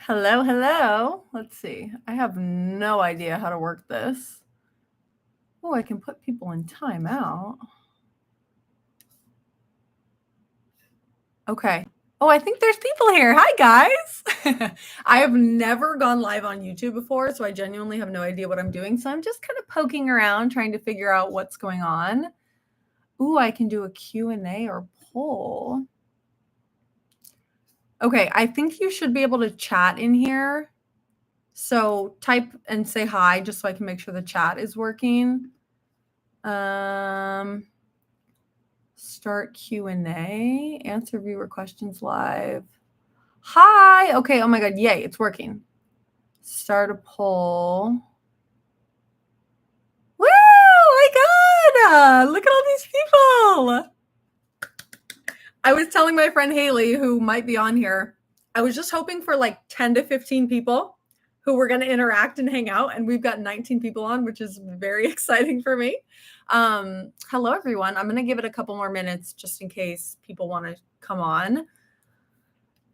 Hello, hello. Let's see. I have no idea how to work this. Oh, I can put people in timeout. Okay. Oh, I think there's people here. Hi, guys. I have never gone live on YouTube before, so I genuinely have no idea what I'm doing. So I'm just kind of poking around, trying to figure out what's going on. Ooh, I can do a Q&A or poll. Okay, I think you should be able to chat in here. So type and say hi just so I can make sure the chat is working. Start Q&A, answer viewer questions live. Hi. Okay. Oh my God. Yay. It's working. Start a poll. Woo! Oh my God. Look at all these people. I was telling my friend Haley, who might be on here, I was just hoping for like 10 to 15 people who were going to interact and hang out. And we've got 19 people on, which is very exciting for me. Hello, everyone. I'm going to give it a couple more minutes just in case people want to come on.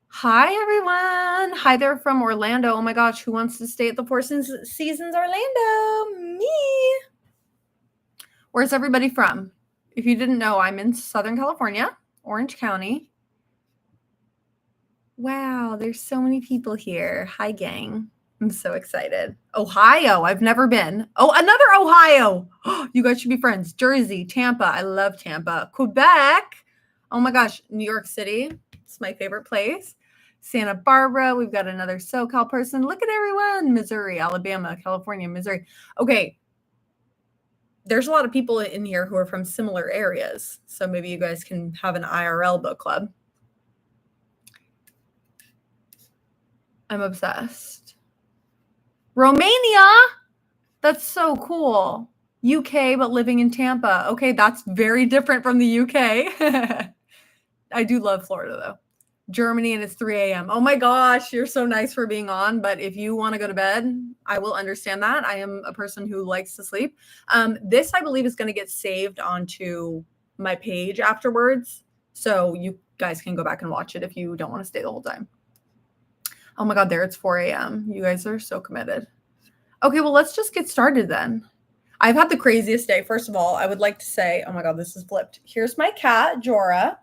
Hi, everyone. Hi there from Orlando. Oh my gosh, who wants to stay at the Four Seasons Orlando? Me. Where's everybody from? If you didn't know, I'm in Southern California, Orange County. Wow, there's so many people here. Hi, gang. I'm so excited. Ohio, I've never been. Oh, another Ohio. You guys should be friends. Jersey, Tampa. I love Tampa. Quebec. Oh my gosh, New York City. It's my favorite place. Santa Barbara. We've got another SoCal person. Look at everyone. Missouri, Alabama, California, Missouri. Okay. There's a lot of people in here who are from similar areas. So maybe you guys can have an IRL book club. I'm obsessed. Romania. That's so cool. UK, but living in Tampa. Okay, that's very different from the UK. I do love Florida, though. Germany, and it's 3 a.m. Oh my gosh, you're so nice for being on. But if you want to go to bed, I will understand that. I am a person who likes to sleep. This, I believe, is going to get saved onto my page afterwards. So you guys can go back and watch it if you don't want to stay the whole time. Oh my God, there it's 4 a.m. You guys are so committed. Okay, well, let's just get started then. I've had the craziest day. First of all, I would like to say, oh my God, this is flipped. Here's my cat, Jorah.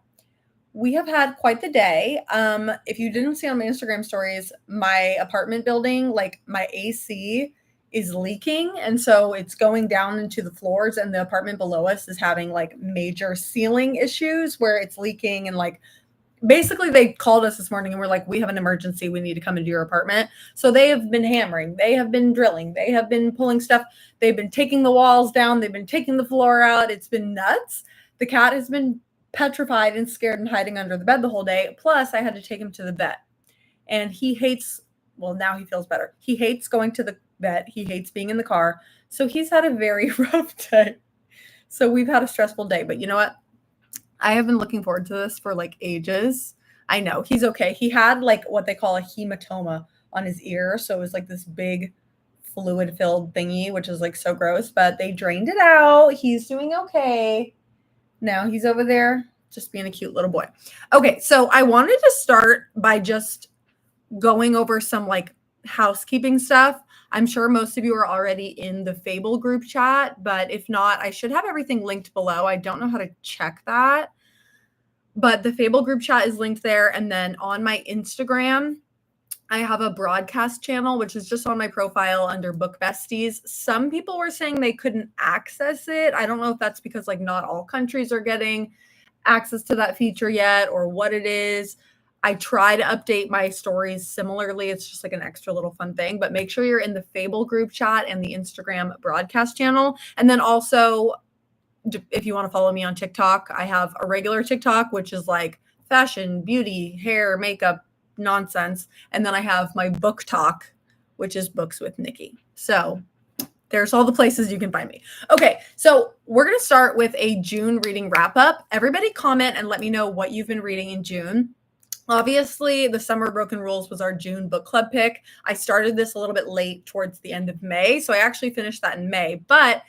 We have had quite the day. If you didn't see on my Instagram stories, my apartment building, like my AC is leaking. And so it's going down into the floors, and the apartment below us is having like major ceiling issues where it's leaking. And like, basically they called us this morning and we're like, we have an emergency. We need to come into your apartment. So they have been hammering. They have been drilling. They have been pulling stuff. They've been taking the walls down. They've been taking the floor out. It's been nuts. The cat has been petrified and scared and hiding under the bed the whole day. Plus, I had to take him to the vet. And he hates, well, now he feels better. He hates going to the vet. He hates being in the car. So he's had a very rough day. So we've had a stressful day. But you know what? I have been looking forward to this for like ages. I know he's okay. He had like what they call a hematoma on his ear. So it was like this big fluid filled thingy, which is like so gross, but they drained it out. He's doing okay. Now he's over there just being a cute little boy. Okay, so I wanted to start by just going over some like housekeeping stuff. I'm sure most of you are already in the Fable group chat, but if not, I should have everything linked below. I don't know how to check that, but the Fable group chat is linked there. And then on my Instagram, I have a broadcast channel, which is just on my profile under Book Besties. Some people were saying they couldn't access it. I don't know if that's because like not all countries are getting access to that feature yet or what it is. I try to update my stories similarly. It's just like an extra little fun thing, but make sure you're in the Fable group chat and the Instagram broadcast channel. And then also, if you want to follow me on TikTok, I have a regular TikTok, which is like fashion, beauty, hair, makeup, nonsense. And then I have my book talk, which is Books with Niki. So there's all the places you can find me. Okay, so we're going to start with a June reading wrap up. Everybody comment and let me know what you've been reading in June. Obviously, The Summer of Broken Rules was our June book club pick. I started this a little bit late towards the end of May, so I actually finished that in May. But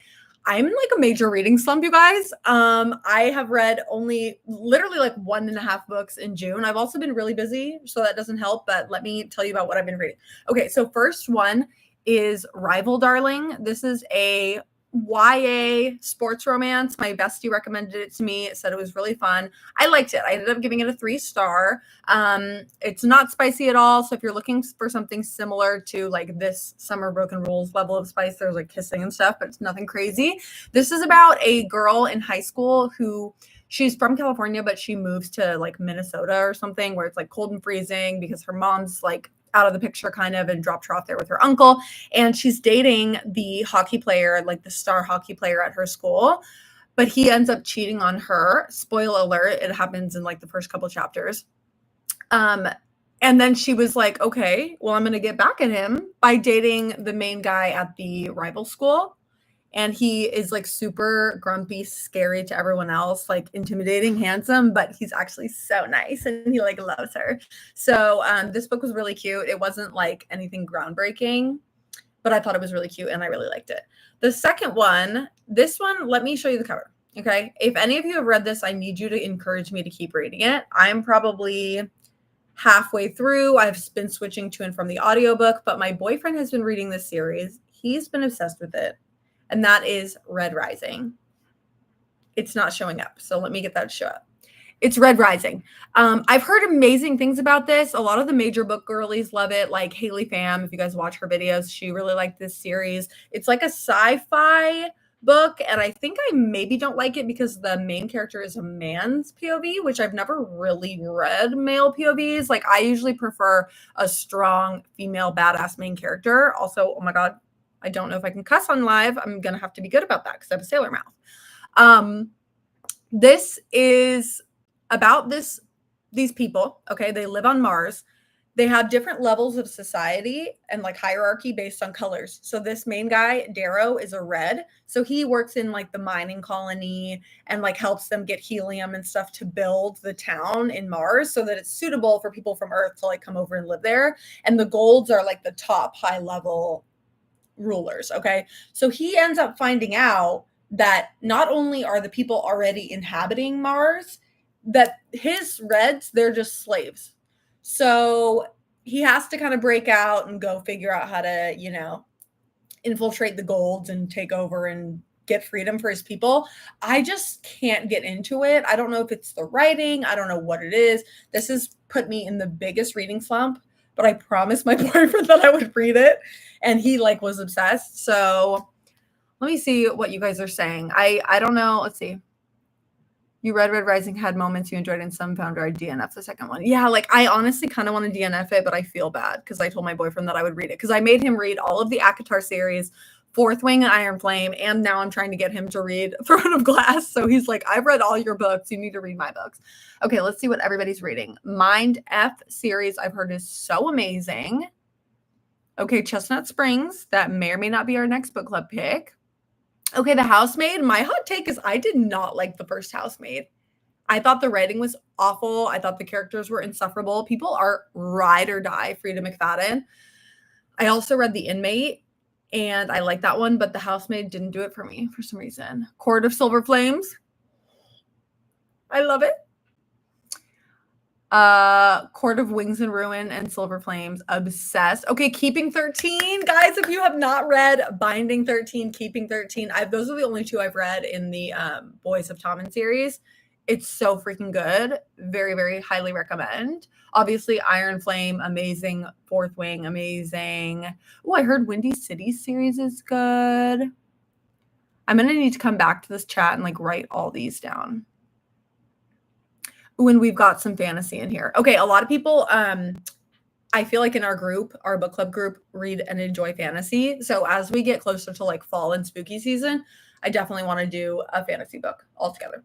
I'm in like a major reading slump, you guys. I have read only literally like 1.5 books in June. I've also been really busy, so that doesn't help, but let me tell you about what I've been reading. Okay, so first one is Rival Darling. This is a YA sports romance. My bestie recommended it to me. It said it was really fun. I liked it. I ended up giving it a 3-star. It's not spicy at all. So if you're looking for something similar to like this Summer Broken Rules level of spice, there's like kissing and stuff, but it's nothing crazy. This is about a girl in high school who she's from California, but she moves to like Minnesota or something where it's like cold and freezing because her mom's like out of the picture kind of and dropped her off there with her uncle. And she's dating the hockey player, like the star hockey player at her school, but he ends up cheating on her. Spoiler alert, it happens in like the first couple chapters. And then she was like, okay, well, I'm going to get back at him by dating the main guy at the rival school. And he is like super grumpy, scary to everyone else, like intimidating, handsome, but he's actually so nice and he like loves her. So this book was really cute. It wasn't like anything groundbreaking, but I thought it was really cute and I really liked it. The second one, this one, let me show you the cover. Okay. If any of you have read this, I need you to encourage me to keep reading it. I'm probably halfway through. I've been switching to and from the audiobook, but my boyfriend has been reading this series. He's been obsessed with it. And that is Red Rising. It's not showing up, so let me get that to show up. It's Red Rising. I've heard amazing things about this. A lot of the major book girlies love it, like Haley Pham. If you guys watch her videos, she really liked this series. It's like a sci-fi book, and I think I maybe don't like it because the main character is a man's POV, which I've never really read male POVs. Like, I usually prefer a strong female badass main character. Also, oh my God, I don't know if I can cuss on live. I'm going to have to be good about that because I have a sailor mouth. This is about these people. Okay. They live on Mars. They have different levels of society and like hierarchy based on colors. So this main guy, Darrow, is a red. So he works in like the mining colony and like helps them get helium and stuff to build the town in Mars so that it's suitable for people from Earth to like come over and live there. And the golds are like the top high level rulers. Okay. So he ends up finding out that not only are the people already inhabiting Mars, that his reds, they're just slaves. So he has to kind of break out and go figure out how to, you know, infiltrate the golds and take over and get freedom for his people. I just can't get into it. I don't know if it's the writing. I don't know what it is. This has put me in the biggest reading slump, but I promised my boyfriend that I would read it and he like was obsessed. So let me see what you guys are saying. I don't know. Let's see. You read Red Rising, had moments you enjoyed and some found our DNF the second one. Yeah, like I honestly kind of want to DNF it, but I feel bad because I told my boyfriend that I would read it because I made him read all of the ACOTAR series, Fourth Wing and Iron Flame, and now I'm trying to get him to read Throne of Glass. So he's like, I've read all your books. You need to read my books. Okay, let's see what everybody's reading. Mind F series I've heard is so amazing. Okay, Chestnut Springs. That may or may not be our next book club pick. Okay, The Housemaid. My hot take is I did not like the first Housemaid. I thought the writing was awful. I thought the characters were insufferable. People are ride or die Frida McFadden. I also read The Inmate, and I like that one, but The Housemaid didn't do it for me for some reason. Court of Silver Flames. I love it. Court of Wings and Ruin and Silver Flames, obsessed. Okay, Keeping 13. Guys, if you have not read Binding 13, Keeping 13, those are the only two I've read in the Boys of Tommen series. It's so freaking good. Very, very highly recommend. Obviously, Iron Flame, amazing. Fourth Wing, amazing. Oh, I heard Windy City series is good. I'm going to need to come back to this chat and like write all these down when we've got some fantasy in here. Okay, a lot of people, I feel like in our group, our book club group, read and enjoy fantasy. So as we get closer to like fall and spooky season, I definitely want to do a fantasy book altogether.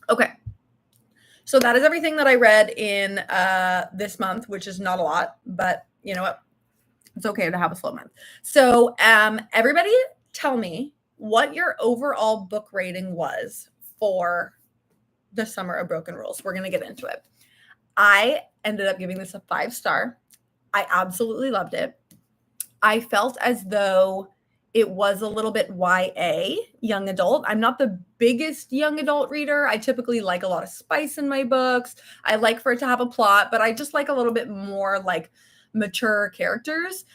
Okay. So that is everything that I read in this month, which is not a lot, but you know what? It's okay to have a slow month. So everybody tell me what your overall book rating was for the Summer of Broken Rules. We're going to get into it. I ended up giving this a 5-star. I absolutely loved it. I felt as though it was a little bit YA, young adult. I'm not the biggest young adult reader. I typically like a lot of spice in my books. I like for it to have a plot, but I just like a little bit more like mature characters.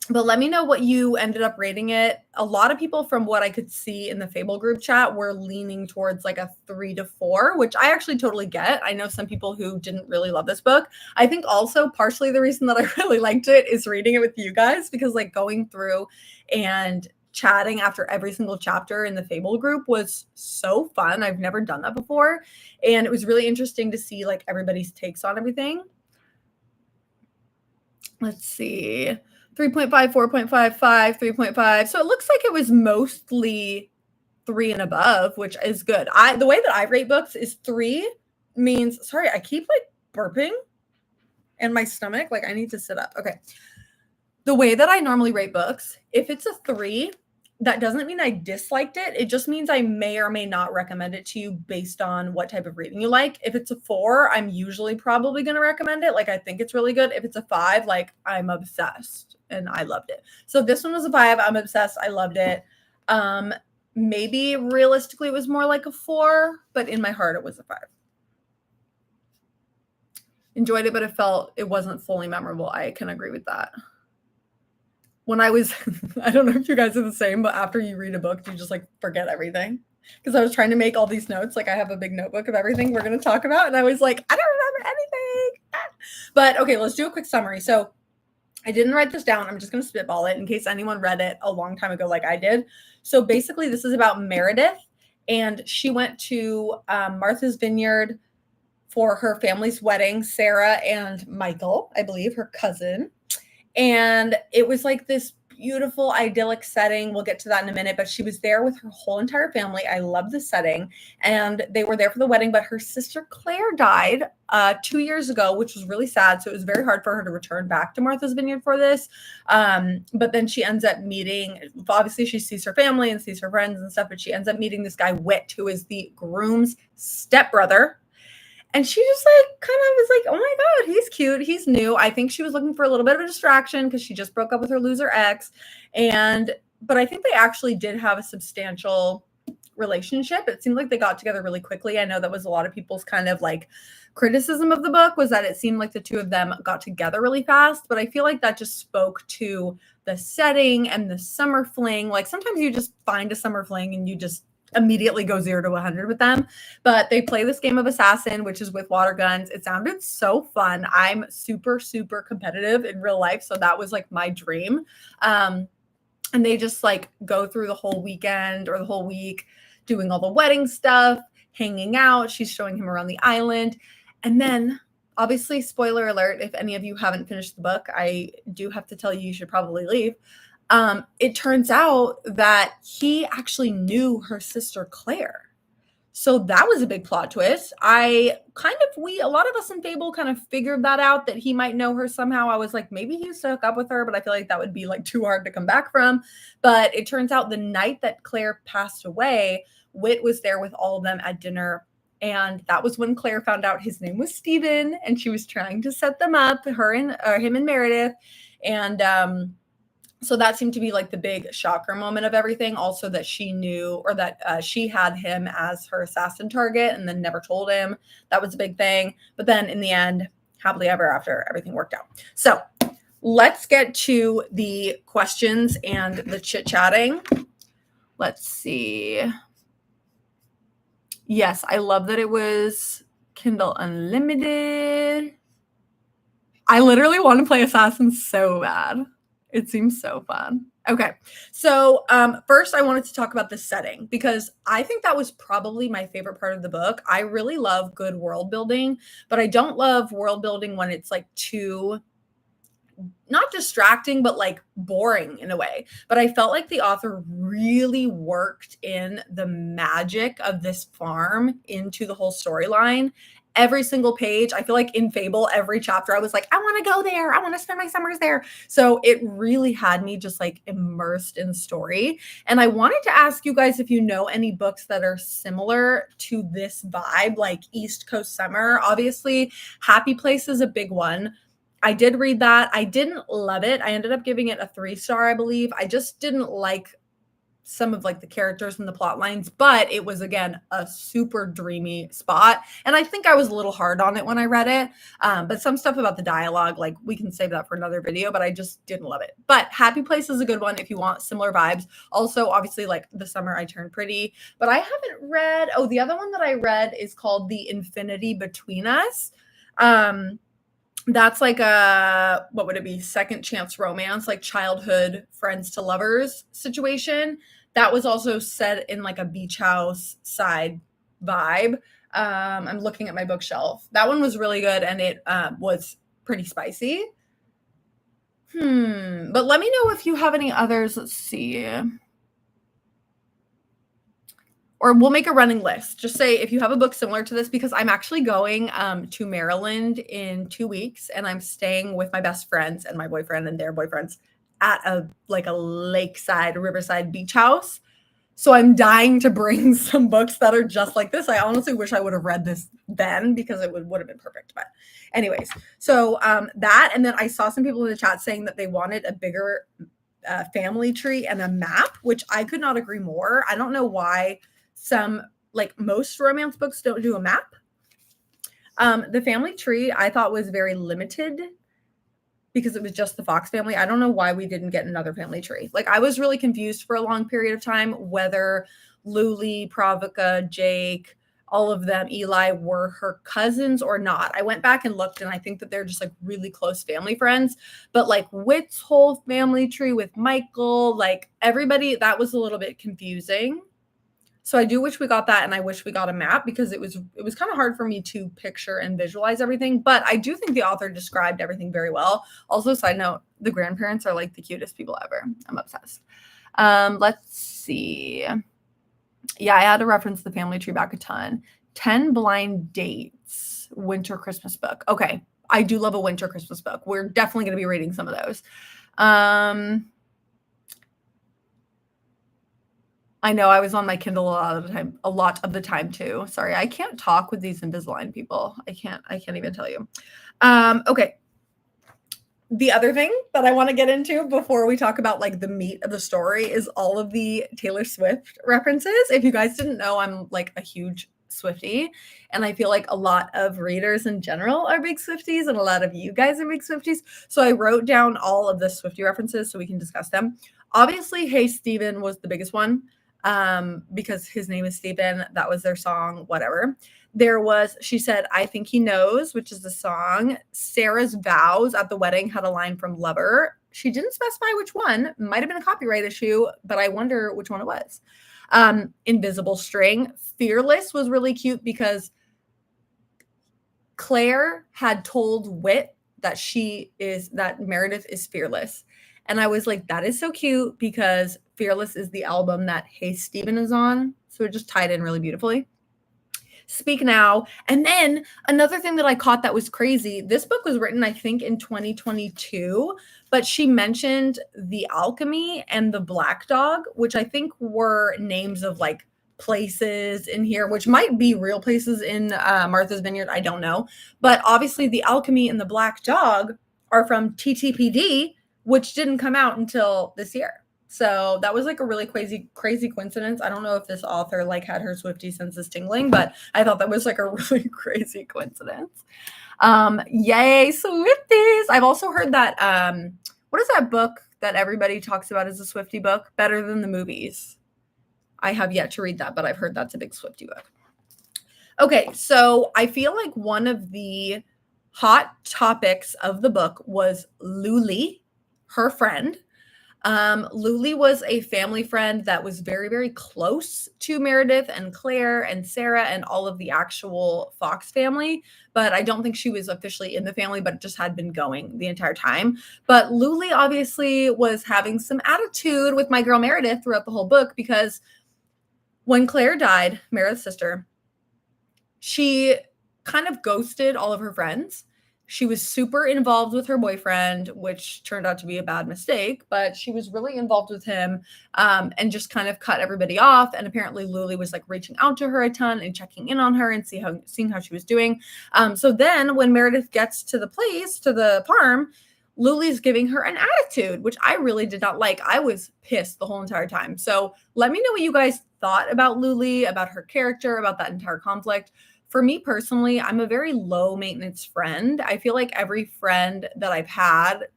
But let me know what you ended up rating it. A lot of people, from what I could see in the Fable group chat, were leaning towards like a 3 to 4, which I actually totally get. I know some people who didn't really love this book. I think also partially the reason that I really liked it is reading it with you guys, because like going through and chatting after every single chapter in the Fable group was so fun. I've never done that before. And it was really interesting to see like everybody's takes on everything. Let's see. 3.5, 4.55, 3.5. So it looks like it was mostly 3 and above, which is good. The way that I rate books is 3 means, sorry, I keep like burping in my stomach. Like I need to sit up. Okay. The way that I normally rate books, if it's a 3, that doesn't mean I disliked it. It just means I may or may not recommend it to you based on what type of reading you like. If it's a 4, I'm usually probably going to recommend it. Like I think it's really good. If it's a 5, like I'm obsessed and I loved it. So this one was a 5. I'm obsessed. I loved it. Maybe realistically it was more like a 4, but in my heart it was a 5. Enjoyed it, but it wasn't fully memorable. I can agree with that. When I was, I don't know if you guys are the same, but after you read a book, you just like forget everything. Because I was trying to make all these notes. Like I have a big notebook of everything we're going to talk about. And I was like, I don't remember anything. But okay, let's do a quick summary. So I didn't write this down. I'm just going to spitball it in case anyone read it a long time ago like I did. So basically this is about Meredith. And she went to Martha's Vineyard for her family's wedding, Sarah and Michael, I believe, her cousin. And it was like this beautiful, idyllic setting. We'll get to that in a minute, but she was there with her whole entire family. I love the setting. And they were there for the wedding, but her sister Claire died 2 years ago, which was really sad. So it was very hard for her to return back to Martha's Vineyard for this. But then she ends up meeting, obviously she sees her family and sees her friends and stuff, but she ends up meeting this guy, Whit, who is the groom's stepbrother. And she just like kind of was like, oh my God, he's cute. He's new. I think she was looking for a little bit of a distraction because she just broke up with her loser ex. But I think they actually did have a substantial relationship. It seemed like they got together really quickly. I know that was a lot of people's kind of like criticism of the book, was that it seemed like the two of them got together really fast. But I feel like that just spoke to the setting and the summer fling. Like sometimes you just find a summer fling and you just immediately go 0 to 100 with them. But they play this game of assassin, which is with water guns. It sounded so fun. I'm super, super competitive in real life. So that was like my dream. And they just like go through the whole weekend or the whole week doing all the wedding stuff, hanging out. She's showing him around the island. And then obviously, spoiler alert, if any of you haven't finished the book, I do have to tell you, you should probably leave. It turns out that he actually knew her sister Claire. So that was a big plot twist. A lot of us in Fable kind of figured that out, that he might know her somehow. I was like, maybe he used to hook up with her, but I feel like that would be like too hard to come back from. But it turns out the night that Claire passed away, Whit was there with all of them at dinner. And that was when Claire found out his name was Stephen, and she was trying to set them up, him and Meredith. And, so that seemed to be like the big shocker moment of everything. Also that she knew, or that she had him as her assassin target and then never told him. That was a big thing. But then in the end, happily ever after, everything worked out. So let's get to the questions and the chit-chatting. Let's see. Yes, I love that it was Kindle Unlimited. I literally want to play Assassin so bad. It seems so fun. Okay. So first I wanted to talk about the setting, because I think that was probably my favorite part of the book. I really love good world building, but I don't love world building when it's like too, not distracting, but like boring in a way. But I felt like the author really worked in the magic of this farm into the whole storyline. Every single page, I feel like in Fable, every chapter, I was like, I want to go there. I want to spend my summers there. So it really had me just like immersed in the story. And I wanted to ask you guys if you know any books that are similar to this vibe, like East Coast Summer. Obviously, Happy Place is a big one. I did read that. I didn't love it. I ended up giving it a 3-star, I believe. I just didn't like some of like the characters and the plot lines, but it was again a super dreamy spot. And I think I was a little hard on it when I read it. But some stuff about the dialogue, like we can save that for another video, but I just didn't love it. But Happy Place is a good one if you want similar vibes. Also, obviously, like The Summer I Turned Pretty, but I haven't read, oh, the other one that I read is called The Infinity Between Us. That's like a, what would it be? Second chance romance, like childhood friends to lovers situation. That was also set in like a beach house side vibe. I'm looking at my bookshelf. That one was really good and it was pretty spicy. But let me know if you have any others. Let's see. Or we'll make a running list. Just say if you have a book similar to this, because I'm actually going to Maryland in 2 weeks and I'm staying with my best friends and my boyfriend and their boyfriends at a lakeside, riverside beach house. So I'm dying to bring some books that are just like this. I honestly wish I would have read this then because it would have been perfect. But anyways, so that, and then I saw some people in the chat saying that they wanted a bigger family tree and a map, which I could not agree more. I don't know why most romance books don't do a map. The family tree I thought was very limited because it was just the Fox family. I don't know why we didn't get another family tree. Like I was really confused for a long period of time whether Luli, Pravica, Jake, all of them, Eli, were her cousins or not. I went back and looked and I think that they're just like really close family friends. But like Whit's whole family tree with Michael, like everybody, that was a little bit confusing. So I do wish we got that, and I wish we got a map because it was kind of hard for me to picture and visualize everything. But I do think the author described everything very well. Also, side note, the grandparents are like the cutest people ever. I'm obsessed. Let's see. Yeah, I had to reference the family tree back a ton. 10 Blind Dates, winter Christmas book. Okay, I do love a winter Christmas book. We're definitely going to be reading some of those. I know I was on my Kindle a lot of the time too. Sorry, I can't talk with these Invisalign people. I can't even tell you. Okay. The other thing that I want to get into before we talk about like the meat of the story is all of the Taylor Swift references. If you guys didn't know, I'm like a huge Swiftie, and I feel like a lot of readers in general are big Swifties, and a lot of you guys are big Swifties. So I wrote down all of the Swiftie references so we can discuss them. Obviously, Hey Stephen was the biggest one. Because his name is Stephen, that was their song, whatever. There was, she said, I Think He Knows, which is the song. Sarah's Vows at the wedding had a line from Lover. She didn't specify which one. Might have been a copyright issue, but I wonder which one it was. Invisible String. Fearless was really cute because Claire had told Whit that that Meredith is fearless. And I was like, that is so cute because Fearless is the album that Hey Stephen is on. So it just tied in really beautifully. Speak Now. And then another thing that I caught that was crazy. This book was written, I think, in 2022, but she mentioned The Alchemy and The Black Dog, which I think were names of like places in here, which might be real places in Martha's Vineyard. I don't know. But obviously The Alchemy and The Black Dog are from TTPD, which didn't come out until this year. So that was like a really crazy coincidence. I don't know if this author like had her Swiftie senses tingling, but I thought that was like a really crazy coincidence. Yay, Swifties. I've also heard that, what is that book that everybody talks about as a Swiftie book? Better Than the Movies. I have yet to read that, but I've heard that's a big Swiftie book. Okay, so I feel like one of the hot topics of the book was Luli, her friend. Luli was a family friend that was very, very close to Meredith and Claire and Sarah and all of the actual Fox family. But I don't think she was officially in the family, but just had been going the entire time. But Luli obviously was having some attitude with my girl Meredith throughout the whole book because when Claire died, Meredith's sister, she kind of ghosted all of her friends. She was super involved with her boyfriend, which turned out to be a bad mistake, but she was really involved with him, and just kind of cut everybody off. And apparently Luli was like reaching out to her a ton and checking in on her and seeing how she was doing. So then when Meredith gets to the farm, Luli's giving her an attitude, which I really did not like. I was pissed the whole entire time. So let me know what you guys thought about Luli, about her character, about that entire conflict. For me personally, I'm a very low maintenance friend. I feel like every friend that I've had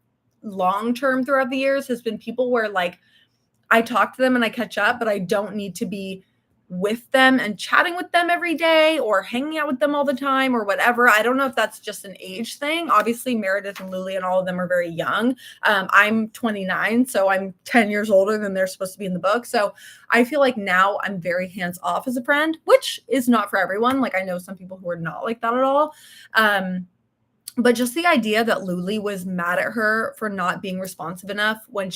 long term throughout the years has been people where like I talk to them and I catch up, but I don't need to be with them and chatting with them every day or hanging out with them all the time or whatever. I don't know if that's just an age thing. Obviously, Meredith and Luli and all of them are very young. I'm 29, so I'm 10 years older than they're supposed to be in the book. So I feel like now I'm very hands off as a friend, which is not for everyone. Like I know some people who are not like that at all. But just the idea that Luli was mad at her for not being responsive enough when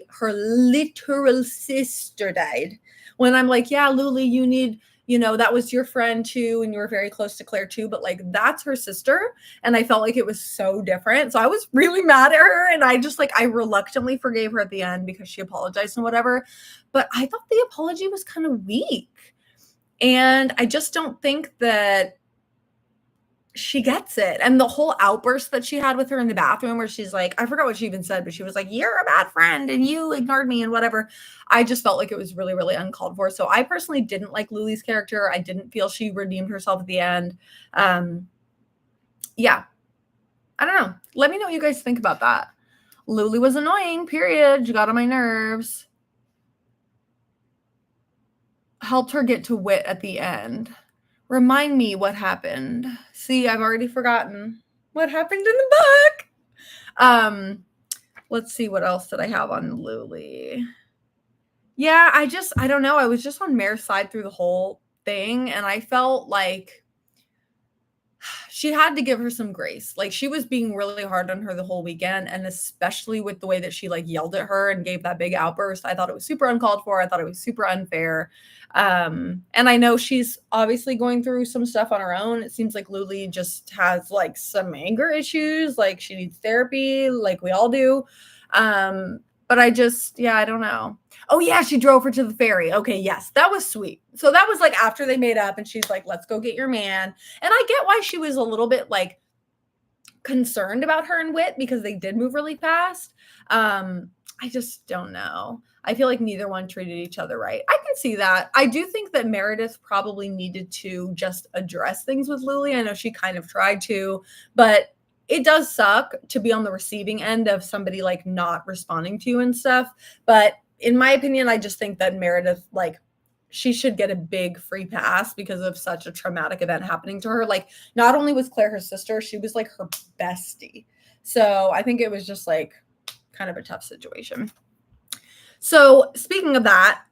her literal sister died. When I'm like, yeah, Luli, you need, that was your friend too, and you were very close to Claire too, but like that's her sister. And I felt like it was so different. So I was really mad at her. And I just like, I reluctantly forgave her at the end because she apologized and whatever. But I thought the apology was kind of weak. And I just don't think that she gets it. And the whole outburst that she had with her in the bathroom where she's like, I forgot what she even said, but she was like, you're a bad friend and you ignored me and whatever. I just felt like it was really, really uncalled for. So I personally didn't like Luli's character. I didn't feel she redeemed herself at the end. Yeah. I don't know. Let me know what you guys think about that. Luli was annoying, period. She got on my nerves. Helped her get to Wit at the end. Remind me what happened. See, I've already forgotten what happened in the book. Let's see, what else did I have on Luli? Yeah, I don't know. I was just on Mare's side through the whole thing, and I felt like she had to give her some grace. Like she was being really hard on her the whole weekend, and especially with the way that she like yelled at her and gave that big outburst. I thought it was super uncalled for. I thought it was super unfair. And I know she's obviously going through some stuff on her own. It seems like Luli just has like some anger issues, like she needs therapy, like we all do. But I don't know. Oh yeah, she drove her to the ferry. Okay, yes, that was sweet. So that was like after they made up and she's like, let's go get your man. And I get why she was a little bit like concerned about her and Wit because they did move really fast. I just don't know. I feel like neither one treated each other right. I can see that. I do think that Meredith probably needed to just address things with Luli. I know she kind of tried to, but it does suck to be on the receiving end of somebody like not responding to you and stuff. But in my opinion, I just think that Meredith, like, she should get a big free pass because of such a traumatic event happening to her. Like, not only was Claire her sister, she was like her bestie. So I think it was just like kind of a tough situation. So speaking of that,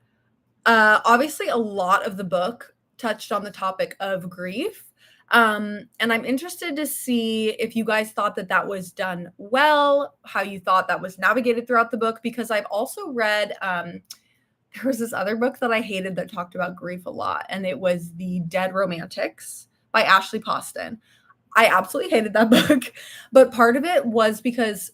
obviously a lot of the book touched on the topic of grief. And I'm interested to see if you guys thought that that was done well, how you thought that was navigated throughout the book, because I've also read, there was this other book that I hated that talked about grief a lot, and it was The Dead Romantics by Ashley Poston. I absolutely hated that book, but part of it was because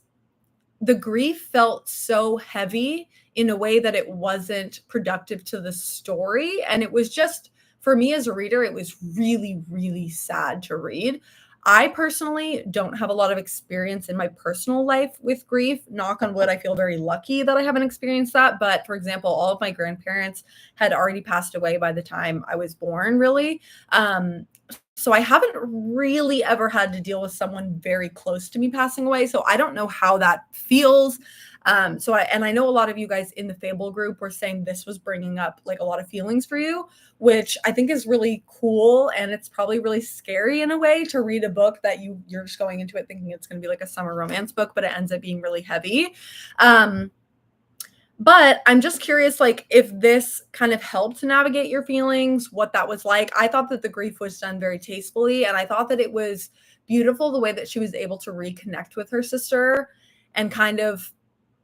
the grief felt so heavy in a way that it wasn't productive to the story. And it was just, for me as a reader, it was really, really sad to read. I personally don't have a lot of experience in my personal life with grief. Knock on wood, I feel very lucky that I haven't experienced that. But for example, all of my grandparents had already passed away by the time I was born, really. So I haven't really ever had to deal with someone very close to me passing away. So I don't know how that feels. I know a lot of you guys in the Fable group were saying this was bringing up like a lot of feelings for you, which I think is really cool. And it's probably really scary in a way to read a book that you're just going into it thinking it's going to be like a summer romance book, but it ends up being really heavy. But I'm just curious, like, if this kind of helped to navigate your feelings, what that was like. I thought that the grief was done very tastefully, and I thought that it was beautiful the way that she was able to reconnect with her sister and kind of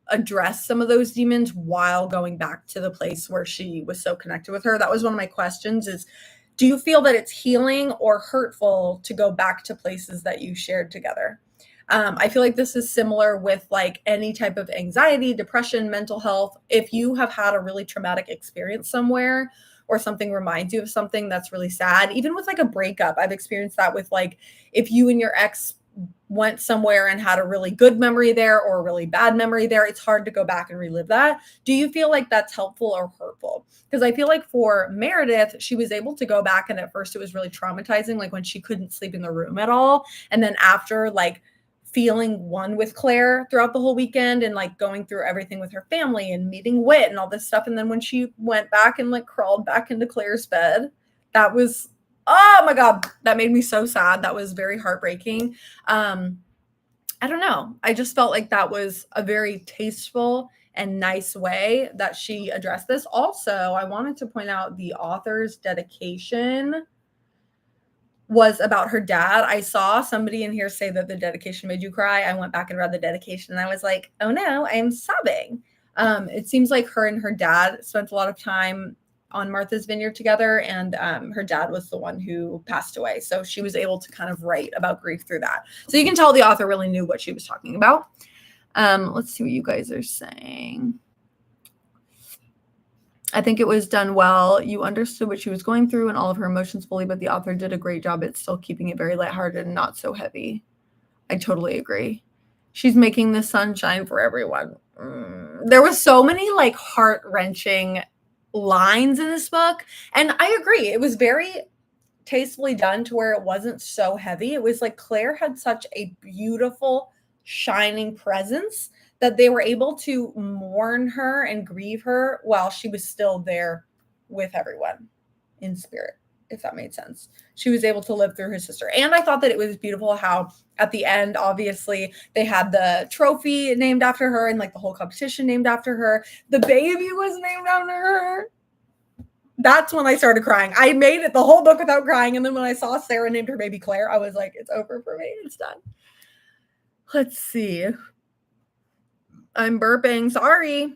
address some of those demons while going back to the place where she was so connected with her. That was one of my questions is, do you feel that it's healing or hurtful to go back to places that you shared together? I feel like this is similar with like any type of anxiety, depression, mental health. If you have had a really traumatic experience somewhere, or something reminds you of something that's really sad, even with like a breakup, I've experienced that with like if you and your ex went somewhere and had a really good memory there or a really bad memory there, it's hard to go back and relive that. Do you feel like that's helpful or hurtful? Because I feel like for Meredith, she was able to go back, and at first it was really traumatizing, like when she couldn't sleep in the room at all. And then after like feeling one with Claire throughout the whole weekend and like going through everything with her family and meeting Whit and all this stuff. And then when she went back and like crawled back into Claire's bed, that was, oh my God, that made me so sad. That was very heartbreaking. I don't know. I just felt like that was a very tasteful and nice way that she addressed this. Also, I wanted to point out the author's dedication was about her dad. I saw somebody in here say that the dedication made you cry. I went back and read the dedication and I was like, oh no, I'm sobbing. It seems like her and her dad spent a lot of time on Martha's Vineyard together, and her dad was the one who passed away. So she was able to kind of write about grief through that. So you can tell the author really knew what she was talking about. Let's see what you guys are saying. I think it was done well. You understood what she was going through and all of her emotions fully, but the author did a great job at still keeping it very lighthearted and not so heavy. I totally agree. She's making the sun shine for everyone. There was so many like heart-wrenching lines in this book. And I agree. It was very tastefully done to where it wasn't so heavy. It was like Claire had such a beautiful, shining presence that they were able to mourn her and grieve her while she was still there with everyone in spirit, if that made sense. She was able to live through her sister. And I thought that it was beautiful how at the end, obviously, they had the trophy named after her and like the whole competition named after her. The baby was named after her. That's when I started crying. I made it the whole book without crying. And then when I saw Sarah named her baby Claire, I was like, it's over for me. It's done. Let's see. I'm burping. Sorry.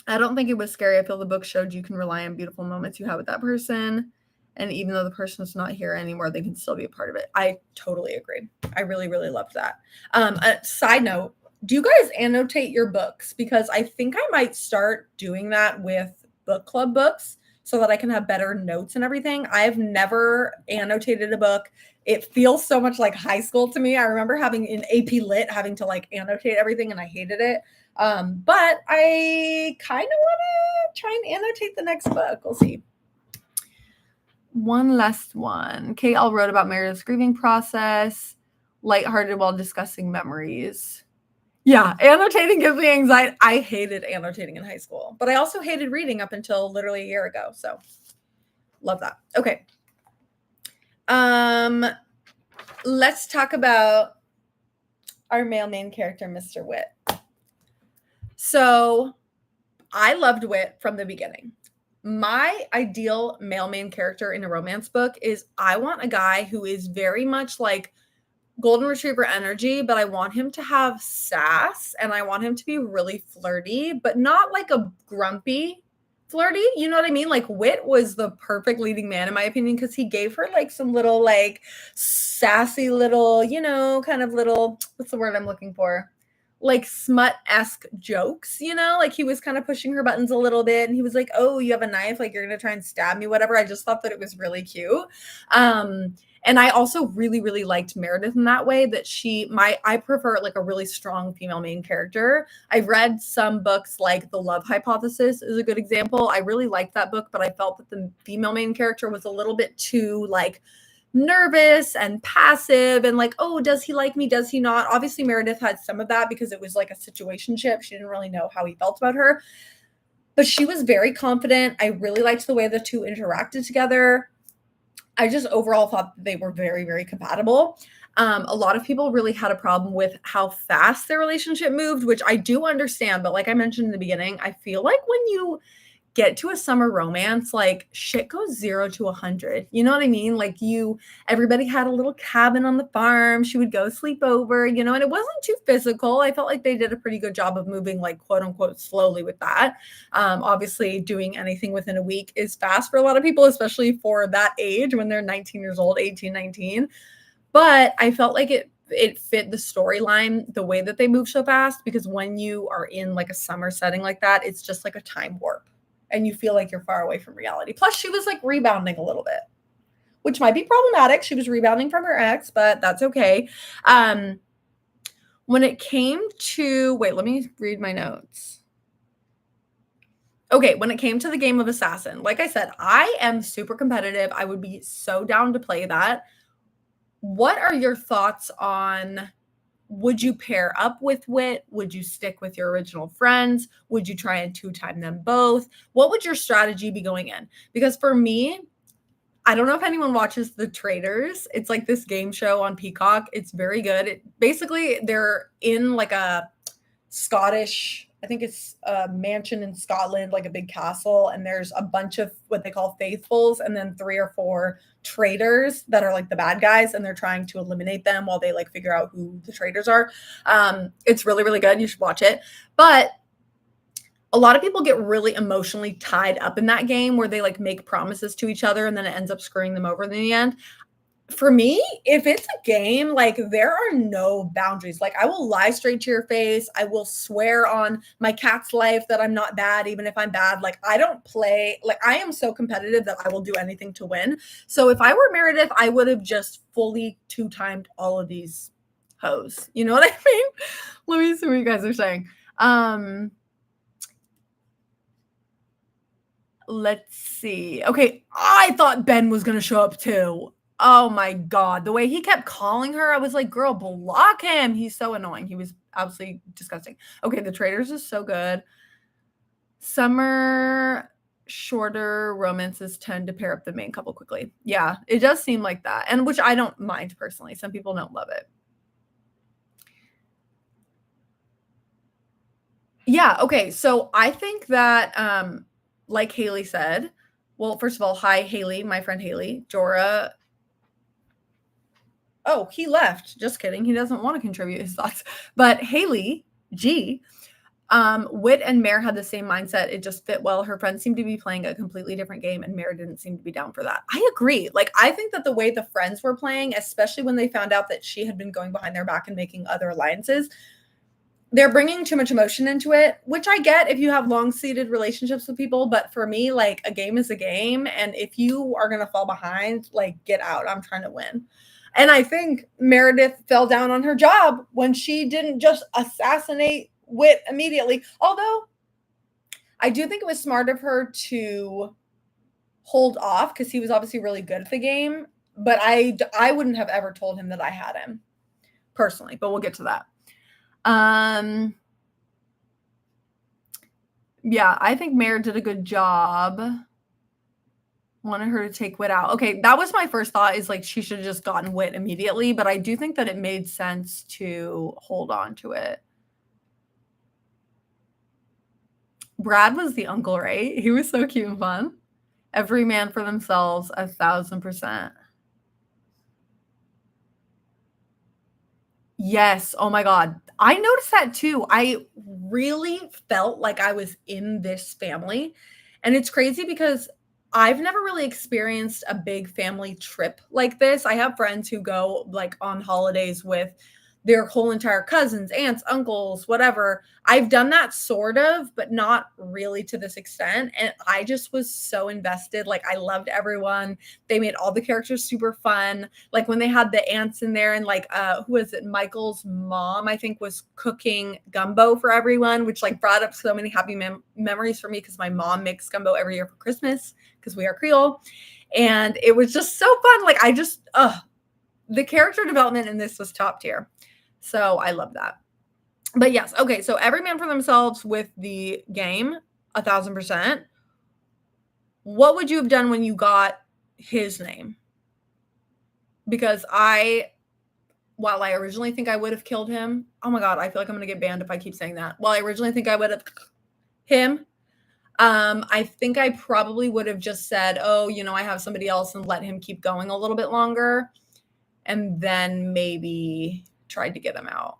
I don't think it was scary. I feel the book showed you can rely on beautiful moments you have with that person. And even though the person is not here anymore, they can still be a part of it. I totally agree. I really, really loved that. A side note, do you guys annotate your books? Because I think I might start doing that with book club books so that I can have better notes and everything. I've never annotated a book. It feels so much like high school to me. I remember having in AP Lit having to like annotate everything and I hated it. But I kind of want to try and annotate the next book. We'll see. One last one. KL wrote about Meredith's grieving process, lighthearted while discussing memories. Yeah, annotating gives me anxiety. I hated annotating in high school, but I also hated reading up until literally a year ago. So love that. Okay. Let's talk about our male main character, Mr. Whit. So I loved Whit from the beginning. My ideal male main character in a romance book is I want a guy who is very much like golden retriever energy, but I want him to have sass and I want him to be really flirty, but not like a grumpy flirty. You know what I mean? Like Whit was the perfect leading man in my opinion because he gave her like some little like sassy little, you know, kind of little, what's the word I'm looking for? Like smut-esque jokes, you know, like he was kind of pushing her buttons a little bit and he was like, oh, you have a knife, like you're gonna try and stab me, whatever. I just thought that it was really cute. And I also really, really liked Meredith in that way that I prefer like a really strong female main character. I've read some books like The Love Hypothesis is a good example. I really liked that book, but I felt that the female main character was a little bit too like nervous and passive and like, oh, does he like me? Does he not? Obviously, Meredith had some of that because it was like a situationship. She didn't really know how he felt about her, but she was very confident. I really liked the way the two interacted together. I just overall thought they were very, very compatible. A lot of people really had a problem with how fast their relationship moved, which I do understand. But like I mentioned in the beginning, I feel like when you get to a summer romance, like shit goes 0 to 100. You know what I mean? Like everybody had a little cabin on the farm. She would go sleep over, you know, and it wasn't too physical. I felt like they did a pretty good job of moving like quote unquote slowly with that. Obviously doing anything within a week is fast for a lot of people, especially for that age when they're 19 years old, 18, 19. But I felt like it it fit the storyline the way that they move so fast, because when you are in like a summer setting like that, it's just like a time warp and you feel like you're far away from reality. Plus, she was like rebounding a little bit, which might be problematic. She was rebounding from her ex, but that's okay. When it came to, wait, let me read my notes. Okay, when it came to the game of Assassin, like I said, I am super competitive. I would be so down to play that. What are your thoughts on, would you pair up with Wit? Would you stick with your original friends? Would you try and two-time them both? What would your strategy be going in? Because for me, I don't know if anyone watches The Traitors. It's like this game show on Peacock. It's very good. Basically, they're in like a Scottish, I think it's a mansion in Scotland, like a big castle, and there's a bunch of what they call faithfuls, and then 3 or 4 traitors that are like the bad guys, and they're trying to eliminate them while they like figure out who the traitors are. It's really, really good. You should watch it. But a lot of people get really emotionally tied up in that game where they like make promises to each other and then it ends up screwing them over in the end. For me, if it's a game, like there are no boundaries. Like I will lie straight to your face. I will swear on my cat's life that I'm not bad, even if I'm bad. Like I don't play, like I am so competitive that I will do anything to win. So if I were Meredith, I would have just fully two-timed all of these hoes. You know what I mean? Let me see what you guys are saying. Let's see. Okay, I thought Ben was going to show up too. Oh my God. The way he kept calling her, I was like, girl, block him. He's so annoying. He was absolutely disgusting. Okay, The Traitors is so good. Summer shorter romances tend to pair up the main couple quickly. Yeah, it does seem like that. And which I don't mind personally. Some people don't love it. Yeah, okay. So I think that like Haley said, well, first of all, hi Haley, my friend Haley. Jorah. Oh, he left. Just kidding. He doesn't want to contribute his thoughts. But Haley G, Wit and Mare had the same mindset. It just fit well. Her friends seemed to be playing a completely different game, and Mare didn't seem to be down for that. I agree. Like, I think that the way the friends were playing, especially when they found out that she had been going behind their back and making other alliances, they're bringing too much emotion into it, which I get if you have long-seated relationships with people. But for me, like, a game is a game. And if you are going to fall behind, like, get out. I'm trying to win. And I think Meredith fell down on her job when she didn't just assassinate Wit immediately. Although I do think it was smart of her to hold off because he was obviously really good at the game. But I wouldn't have ever told him that I had him personally. But we'll get to that. Yeah, I think Mare did a good job. Wanted her to take Wit out. Okay, that was my first thought, is like she should have just gotten Wit immediately, but I do think that it made sense to hold on to it. Brad was the uncle, right? He was so cute and fun. Every man for themselves, 1,000%. Yes. Oh my God. I noticed that too. I really felt like I was in this family. And it's crazy because I've never really experienced a big family trip like this. I have friends who go like on holidays with their whole entire cousins, aunts, uncles, whatever. I've done that sort of, but not really to this extent. And I just was so invested. Like I loved everyone. They made all the characters super fun. Like when they had the aunts in there and like, who was it? Michael's mom, I think, was cooking gumbo for everyone, which like brought up so many happy memories for me because my mom makes gumbo every year for Christmas because we are Creole. And it was just so fun. Like I just, the character development in this was top tier. So I love that. But yes, okay, so every man for themselves with the game, 1,000%. What would you have done when you got his name? Because while I originally think I would have killed him, oh my God, I feel like I'm going to get banned if I keep saying that. While I originally think I would have him, I think I probably would have just said, oh, I have somebody else, and let him keep going a little bit longer. And then maybe tried to get him out.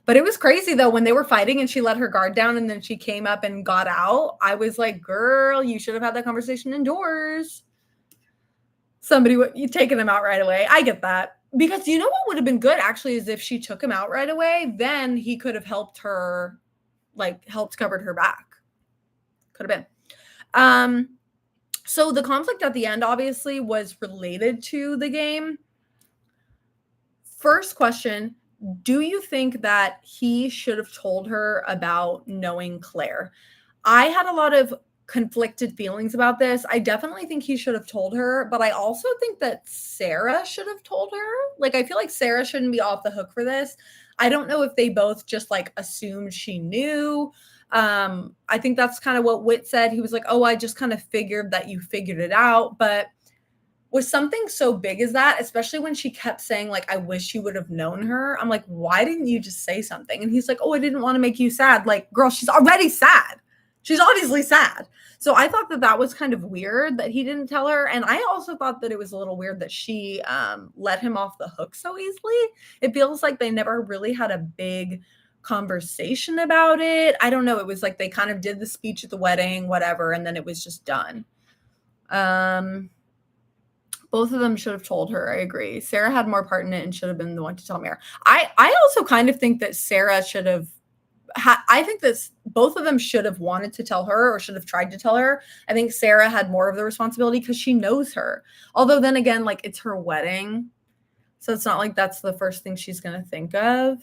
But it was crazy though, when they were fighting and she let her guard down and then she came up and got out. I was like, girl, you should have had that conversation indoors. You taking him out right away. I get that. Because you know what would have been good actually is if she took him out right away, then he could have helped her, like helped covered her back. Could have been. So the conflict at the end obviously was related to the game. First question, do you think that he should have told her about knowing Claire? I had a lot of conflicted feelings about this. I definitely think he should have told her, but I also think that Sarah should have told her. Like, I feel like Sarah shouldn't be off the hook for this. I don't know if they both just like assumed she knew. I think that's kind of what Whit said. He was like, "Oh, I just kind of figured that you figured it out." But with something so big as that, especially when she kept saying, like, "I wish you would have known her," I'm like, "Why didn't you just say something?" And he's like, "Oh, I didn't want to make you sad." Like, girl, she's already sad. She's obviously sad. So I thought that that was kind of weird that he didn't tell her. And I also thought that it was a little weird that she let him off the hook so easily. It feels like they never really had a big conversation about it. I don't know. It was like they kind of did the speech at the wedding, whatever, and then it was just done. Both of them should have told her. I agree. Sarah had more part in it and should have been the one to tell Mare. I also kind of think that Sarah should have. I think that both of them should have wanted to tell her or should have tried to tell her. I think Sarah had more of the responsibility because she knows her. Although then again, like it's her wedding, so it's not like that's the first thing she's going to think of.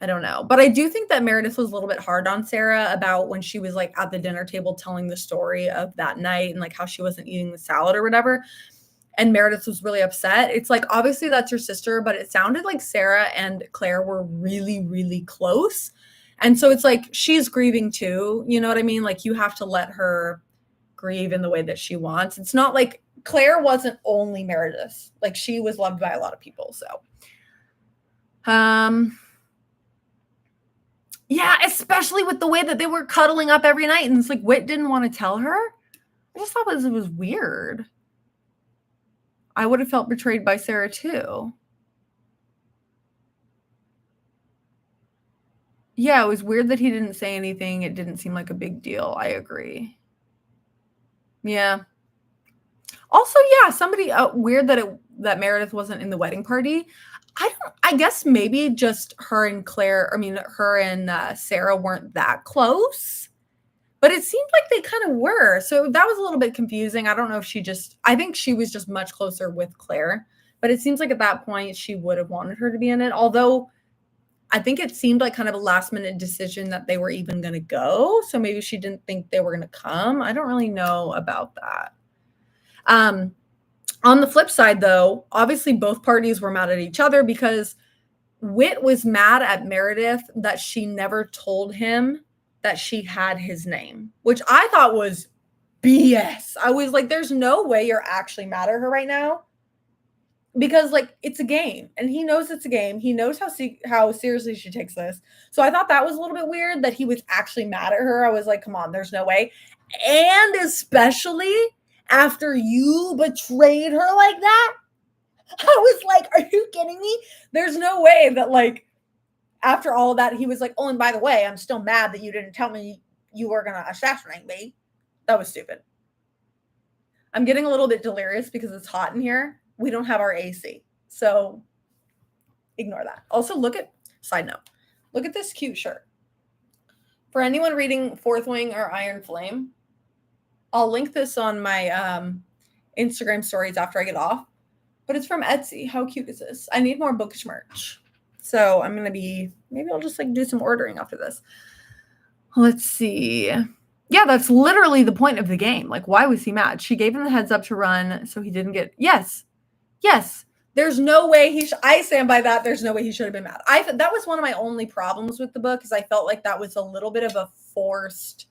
I don't know. But I do think that Meredith was a little bit hard on Sarah about when she was like at the dinner table telling the story of that night and like how she wasn't eating the salad or whatever. And Meredith was really upset. It's like, obviously that's your sister, but it sounded like Sarah and Claire were really, really close. And so it's like, she's grieving too. You know what I mean? Like you have to let her grieve in the way that she wants. It's not like Claire wasn't only Meredith. Like she was loved by a lot of people. So, yeah, especially with the way that they were cuddling up every night. And it's like, Whit didn't want to tell her. I just thought it was weird. I would have felt betrayed by Sarah too. Yeah, it was weird that he didn't say anything. It didn't seem like a big deal. I agree. Yeah. Also, yeah, somebody weird that Meredith wasn't in the wedding party. I guess maybe just her and her and Sarah weren't that close. But it seemed like they kind of were. So that was a little bit confusing. I don't know if I think she was just much closer with Claire. But it seems like at that point she would have wanted her to be in it. Although I think it seemed like kind of a last minute decision that they were even going to go. So maybe she didn't think they were going to come. I don't really know about that. On the flip side, though, obviously both parties were mad at each other because Whit was mad at Meredith that she never told him that she had his name, which I thought was BS. I was like, there's no way you're actually mad at her right now because like it's a game and he knows it's a game. He knows how seriously she takes this. So I thought that was a little bit weird that he was actually mad at her. I was like, come on, there's no way. And especially after you betrayed her like that, I was like, are you kidding me? There's no way that like after all of that, he was like, oh, and by the way, I'm still mad that you didn't tell me you were going to assassinate me. That was stupid. I'm getting a little bit delirious because it's hot in here. We don't have our AC. So ignore that. Also, side note, look at this cute shirt. For anyone reading Fourth Wing or Iron Flame, I'll link this on my Instagram stories after I get off. But it's from Etsy. How cute is this? I need more bookish merch. So I'm going to maybe I'll just like do some ordering after this. Let's see. Yeah, that's literally the point of the game. Like, why was he mad? She gave him the heads up to run, so he didn't get, yes. There's no way I stand by that. There's no way he should have been mad. That was one of my only problems with the book is I felt like that was a little bit of a forced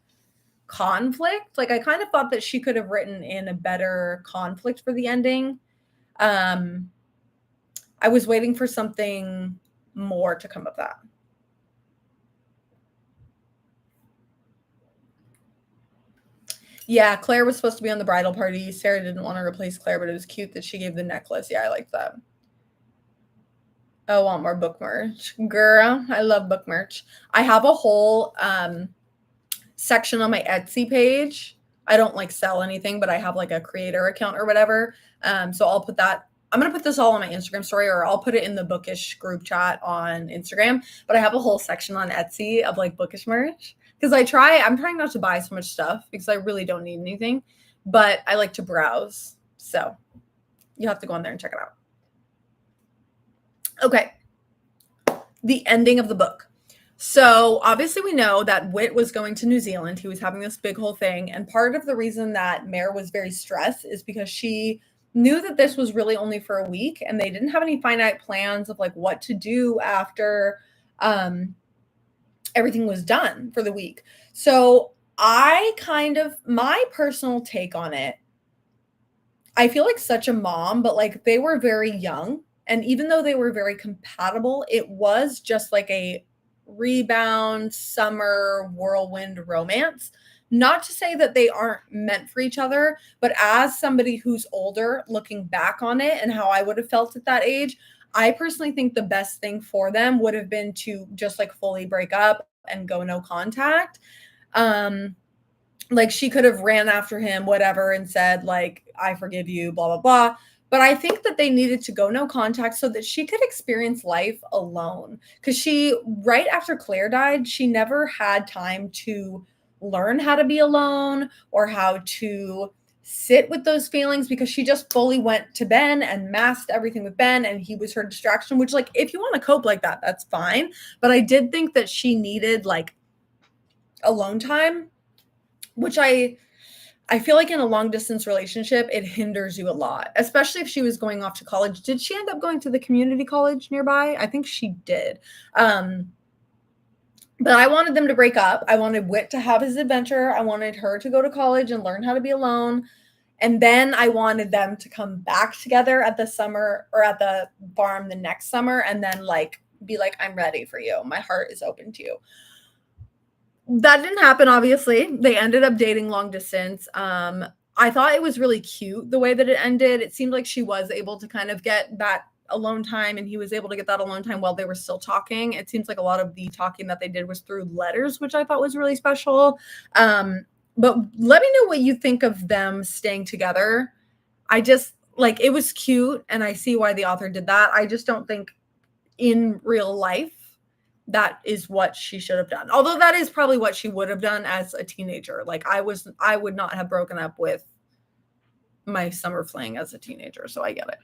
conflict. Like, I kind of thought that she could have written in a better conflict for the ending. I was waiting for something more to come of that. Yeah, Claire was supposed to be on the bridal party. Sarah didn't want to replace Claire, but it was cute that she gave the necklace. Yeah, I liked that. I want more book merch. Girl, I love book merch. I have a whole section on my Etsy page. I don't like sell anything, but I have like a creator account or whatever. So I'll put that I'm going to put this all on my Instagram story, or I'll put it in the bookish group chat on Instagram. But I have a whole section on Etsy of like bookish merch because I'm trying not to buy so much stuff because I really don't need anything, but I like to browse. So you have to go on there and check it out. Okay. The ending of the book. So obviously we know that Whit was going to New Zealand. He was having this big whole thing. And part of the reason that Mare was very stressed is because she knew that this was really only for a week and they didn't have any finite plans of like what to do after everything was done for the week. So my personal take on it, I feel like such a mom, but like they were very young. And even though they were very compatible, it was just like a rebound summer whirlwind romance. Not to say that they aren't meant for each other, but as somebody who's older, looking back on it and how I would have felt at that age, I personally think the best thing for them would have been to just like fully break up and go no contact. Like she could have ran after him, whatever, and said like, I forgive you, blah, blah, blah. But I think that they needed to go no contact so that she could experience life alone. Because right after Claire died, she never had time to learn how to be alone or how to sit with those feelings because she just fully went to Ben and masked everything with Ben and he was her distraction, which like, if you want to cope like that, that's fine. But I did think that she needed like alone time, which I feel like in a long distance relationship, it hinders you a lot, especially if she was going off to college. Did she end up going to the community college nearby? I think she did. But I wanted them to break up. I wanted Whit to have his adventure. I wanted her to go to college and learn how to be alone. And then I wanted them to come back together at the summer or at the farm the next summer and then like be like, I'm ready for you. My heart is open to you. That didn't happen, obviously. They ended up dating long distance. I thought it was really cute the way that it ended. It seemed like she was able to kind of get that alone time and he was able to get that alone time while they were still talking. It seems like a lot of the talking that they did was through letters, which I thought was really special. But let me know what you think of them staying together. I just like it was cute and I see why the author did that. I just don't think in real life that is what she should have done. Although that is probably what she would have done as a teenager. Like I would not have broken up with my summer fling as a teenager. So I get it.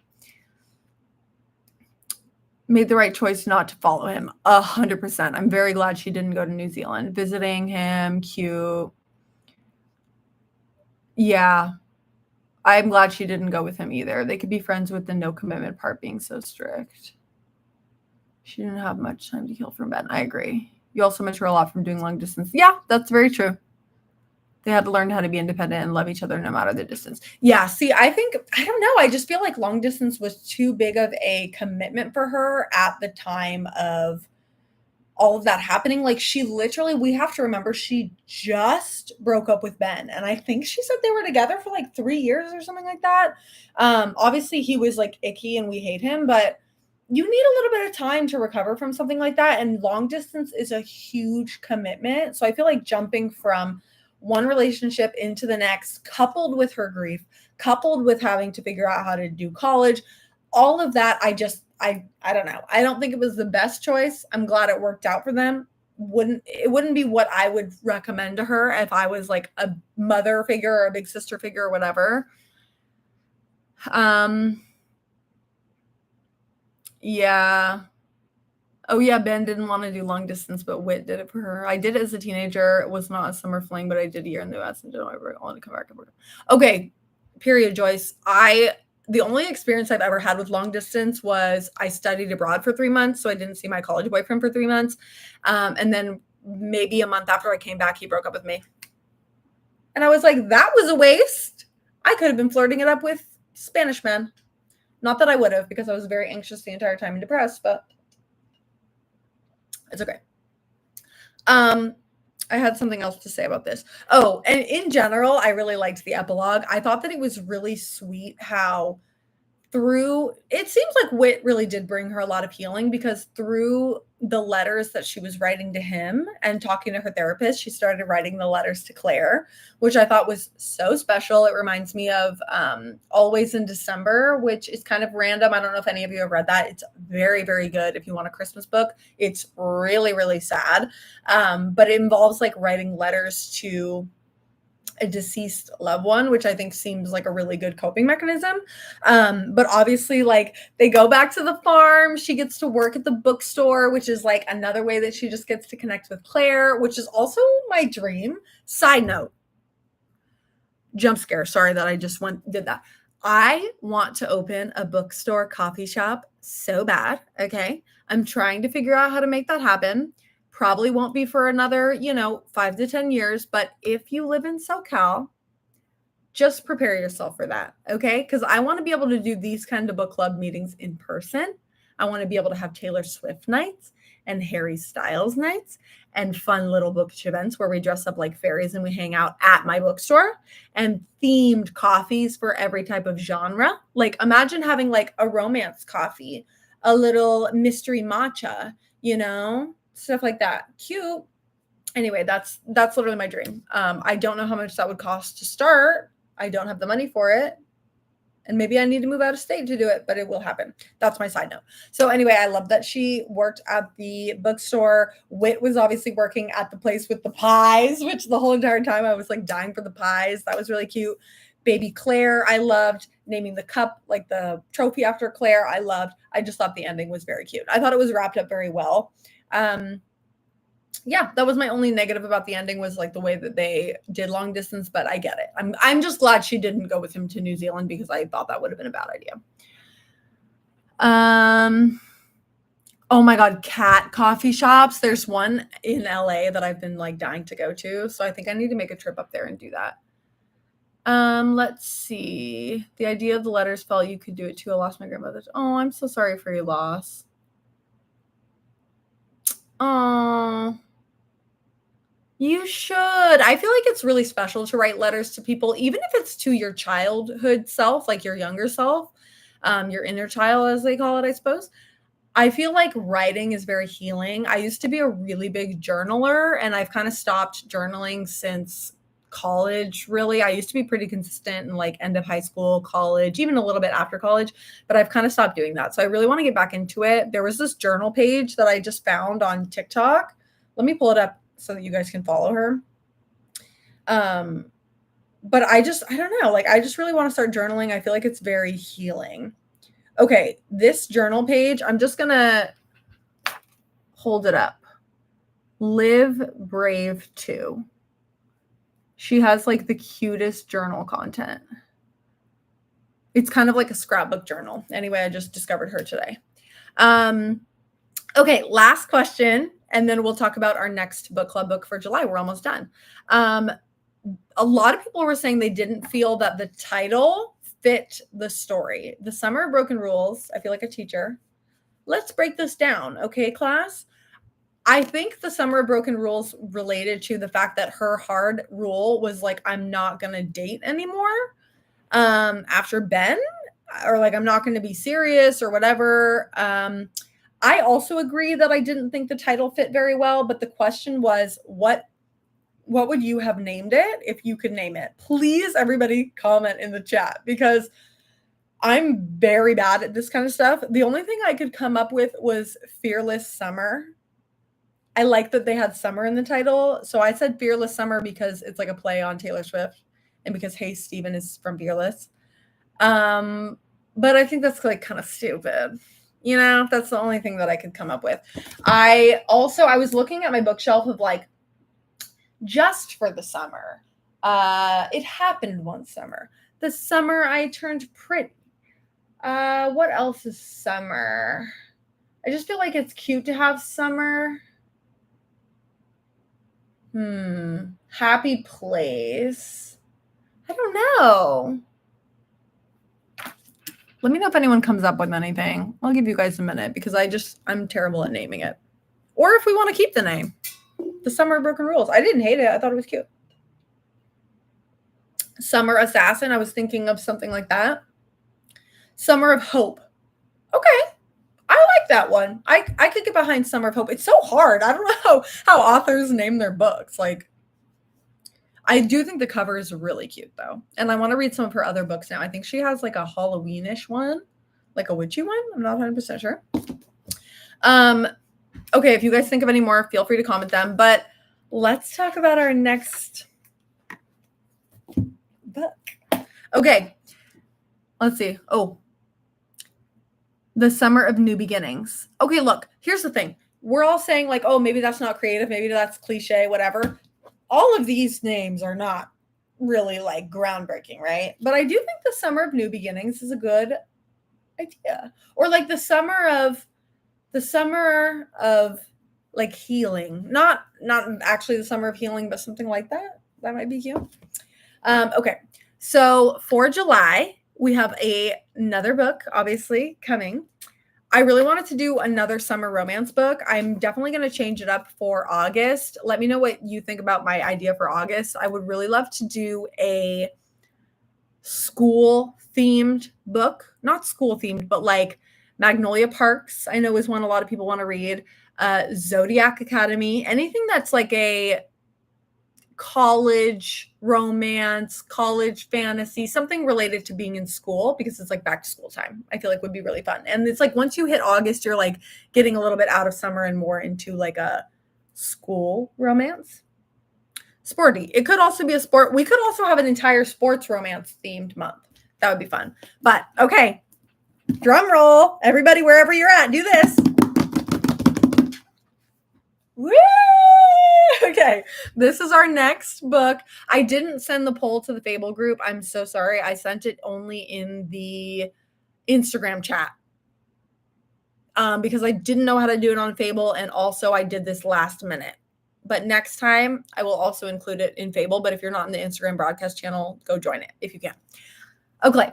Made the right choice not to follow him. 100%. I'm very glad she didn't go to New Zealand. Visiting him, cute. Yeah. I'm glad she didn't go with him either. They could be friends with the no commitment part being so strict. She didn't have much time to heal from Ben. I agree. You also mature a lot from doing long distance. Yeah, that's very true. They had to learn how to be independent and love each other no matter the distance. Yeah, see, I don't know. I just feel like long distance was too big of a commitment for her at the time of all of that happening. Like she literally, we have to remember she just broke up with Ben. And I think she said they were together for like 3 years or something like that. Obviously he was like icky and we hate him, but you need a little bit of time to recover from something like that. And long distance is a huge commitment. So I feel like jumping from one relationship into the next, coupled with her grief, coupled with having to figure out how to do college, all of that, I don't know. I don't think it was the best choice. I'm glad it worked out for them. It wouldn't be what I would recommend to her if I was like a mother figure or a big sister figure or whatever. Yeah. Oh yeah, Ben didn't want to do long distance, but Whit did it for her. I did it as a teenager. It was not a summer fling, but I did a year in the US and didn't ever want to come back. Okay, period, Joyce. The only experience I've ever had with long distance was I studied abroad for 3 months, so I didn't see my college boyfriend for 3 months. And then maybe a month after I came back, he broke up with me. And I was like, that was a waste. I could have been flirting it up with Spanish men. Not that I would have, because I was very anxious the entire time and depressed, but it's okay. I had something else to say about this. Oh, and in general, I really liked the epilogue. I thought that it was really sweet how it seems like Wit really did bring her a lot of healing, because through the letters that she was writing to him and talking to her therapist, she started writing the letters to Claire, which I thought was so special. It reminds me of Always in December, which is kind of random. I don't know if any of you have read that. It's very, very good if you want a Christmas book. It's really, really sad, but it involves like writing letters to a deceased loved one, which I think seems like a really good coping mechanism. But obviously, like, they go back to the farm. She gets to work at the bookstore, which is like another way that she just gets to connect with Claire, which is also my dream. Side note, jump scare. Sorry that I just did that. I want to open a bookstore coffee shop so bad. Okay. I'm trying to figure out how to make that happen. Probably won't be for another, 5 to 10 years. But if you live in SoCal, just prepare yourself for that. Okay. Because I want to be able to do these kind of book club meetings in person. I want to be able to have Taylor Swift nights and Harry Styles nights and fun little bookish events where we dress up like fairies and we hang out at my bookstore, and themed coffees for every type of genre. Like, imagine having like a romance coffee, a little mystery matcha, stuff like that. Cute. Anyway, that's literally my dream. I don't know how much that would cost to start. I don't have the money for it. And maybe I need to move out of state to do it, but it will happen. That's my side note. So anyway, I love that she worked at the bookstore. Wit was obviously working at the place with the pies, which the whole entire time I was like dying for the pies. That was really cute. Baby Claire, I loved. Naming the cup, like the trophy after Claire, I loved. I just thought the ending was very cute. I thought it was wrapped up very well. Yeah, that was my only negative about the ending, was like the way that they did long distance, but I get it. I'm just glad she didn't go with him to New Zealand, because I thought that would have been a bad idea. Oh my God, cat coffee shops. There's one in LA that I've been like dying to go to. So I think I need to make a trip up there and do that. Let's see. The idea of the letters felt you could do it too. I lost my grandmother. Oh, I'm so sorry for your loss. Oh, you should. I feel like it's really special to write letters to people, even if it's to your childhood self, like your younger self, your inner child, as they call it, I suppose. I feel like writing is very healing. I used to be a really big journaler, and I've kind of stopped journaling since college, really. I used to be pretty consistent in like end of high school, college, even a little bit after college, but I've kind of stopped doing that. So I really want to get back into it. There was this journal page that I just found on TikTok. Let me pull it up so that you guys can follow her. But I don't know. Like, I just really want to start journaling. I feel like it's very healing. Okay, this journal page, I'm just going to hold it up. Live Brave 2. She has like the cutest journal content. It's kind of like a scrapbook journal. Anyway, I just discovered her today. Okay, last question, and then we'll talk about our next book club book for July. We're almost done. A lot of people were saying they didn't feel that the title fit the story. The Summer of Broken Rules. I feel like a teacher. Let's break this down, okay, class? I think the Summer of Broken Rules related to the fact that her hard rule was like, I'm not going to date anymore after Ben, or like, I'm not going to be serious or whatever. I also agree that I didn't think the title fit very well, but the question was, what would you have named it if you could name it? Please, everybody comment in the chat, because I'm very bad at this kind of stuff. The only thing I could come up with was Fearless Summer. I like that they had summer in the title. So I said Fearless Summer because it's like a play on Taylor Swift, and because Hey Steven is from Fearless. But I think that's like kind of stupid. That's the only thing that I could come up with. I was looking at my bookshelf of like, just for the summer. It happened one summer. The summer I turned pretty. What else is summer? I just feel like it's cute to have summer. Happy Place. I don't know. Let me know if anyone comes up with anything. I'll give you guys a minute, because I'm terrible at naming it. Or if we want to keep the name. The Summer of Broken Rules. I didn't hate it. I thought it was cute. Summer Assassin. I was thinking of something like that. Summer of Hope. Okay. I like that one. I could get behind Summer of Hope. It's so hard. I don't know how authors name their books. Like, I do think the cover is really cute though. And I want to read some of her other books now. I think she has like a Halloweenish one, like a witchy one. I'm not 100% sure. Okay, if you guys think of any more, feel free to comment them. But let's talk about our next book. Okay. Let's see. Oh, The Summer of New Beginnings. Okay, look, here's the thing. We're all saying like, oh, maybe that's not creative. Maybe that's cliche, whatever. All of these names are not really like groundbreaking, right? But I do think The Summer of New Beginnings is a good idea. Or like the summer of like healing. Not actually the summer of healing, but something like that. That might be cute. Okay. So for July, we have another book, obviously, coming. I really wanted to do another summer romance book. I'm definitely going to change it up for August. Let me know what you think about my idea for August. I would really love to do a school-themed book. Not school-themed, but like Magnolia Parks, I know is one a lot of people want to read. Zodiac Academy. Anything that's like a college romance, college fantasy, something related to being in school, because it's like back to school time. I feel like would be really fun. And it's like once you hit August, you're like getting a little bit out of summer and more into like a school romance. Sporty. It could also be a sport. We could also have an entire sports romance themed month. That would be fun. But okay, drum roll. Everybody, wherever you're at, do this. Woo! Okay, this is our next book. I didn't send the poll to the Fable group. I'm so sorry. I sent it only in the Instagram chat because I didn't know how to do it on Fable, and also I did this last minute. But next time, I will also include it in Fable. But if you're not in the Instagram broadcast channel, go join it if you can. Okay.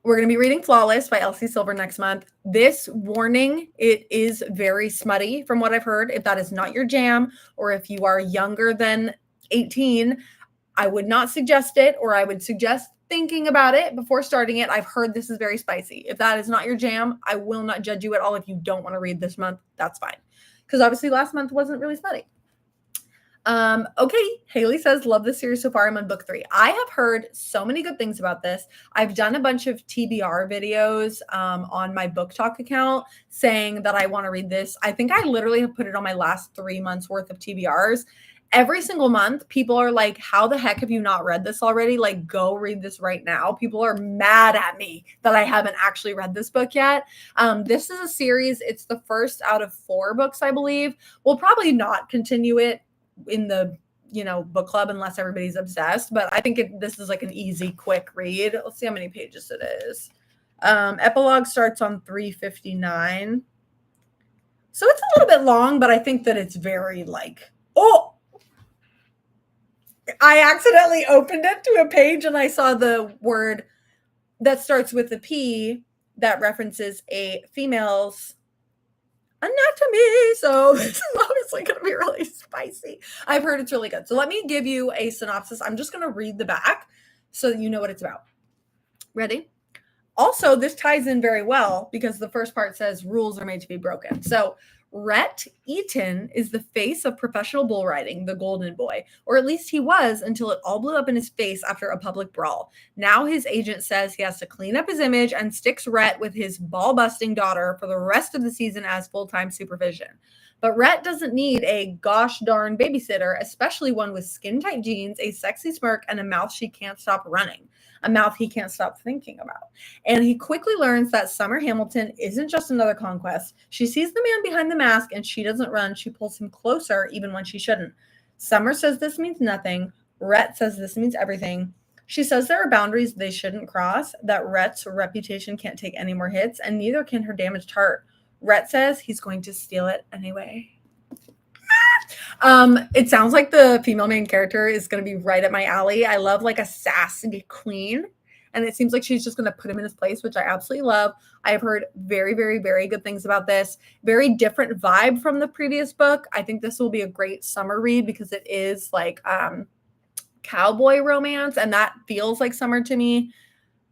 We're going to be reading Flawless by Elsie Silver next month. This warning, it is very smutty from what I've heard. If that is not your jam, or if you are younger than 18, I would not suggest it, or I would suggest thinking about it before starting it. I've heard this is very spicy. If that is not your jam, I will not judge you at all. If you don't want to read this month, that's fine. Because obviously last month wasn't really smutty. Okay, Haley says, love this series so far. I'm on book 3. I have heard so many good things about this. I've done a bunch of TBR videos on my book talk account saying that I want to read this. I think I literally have put it on my last 3 months worth of TBRs. Every single month, people are like, how the heck have you not read this already? Like, go read this right now. People are mad at me that I haven't actually read this book yet. This is a series. It's the first out of 4 books, I believe. We'll probably not continue it in the book club unless everybody's obsessed, but I think this is like an easy quick read. Let's see how many pages it is. Epilogue starts on 359, so it's a little bit long, but I think that it's very like, oh, I accidentally opened it to a page and I saw the word that starts with a P that references a female's anatomy, so this is obviously going to be really spicy. I've heard it's really good. So let me give you a synopsis. I'm just going to read the back so that you know what it's about. Ready? Also, this ties in very well because the first part says rules are made to be broken. So Rhett Eaton is the face of professional bull riding, the Golden Boy, or at least he was until it all blew up in his face after a public brawl. Now his agent says he has to clean up his image and sticks Rhett with his ball-busting daughter for the rest of the season as full-time supervision. But Rhett doesn't need a gosh darn babysitter, especially one with skin-tight jeans, a sexy smirk, and a mouth she can't stop running. A mouth he can't stop thinking about. And he quickly learns that Summer Hamilton isn't just another conquest. She sees the man behind the mask and she doesn't run. She pulls him closer even when she shouldn't. Summer says this means nothing. Rhett says this means everything. She says there are boundaries they shouldn't cross, that Rhett's reputation can't take any more hits, and neither can her damaged heart. Rhett says he's going to steal it anyway. It sounds like the female main character is going to be right at my alley. I love like a sassy queen, and it seems like she's just going to put him in his place, which I absolutely love. I have heard very, very, very good things about this. Very different vibe from the previous book. I think this will be a great summer read because it is like cowboy romance, and that feels like summer to me.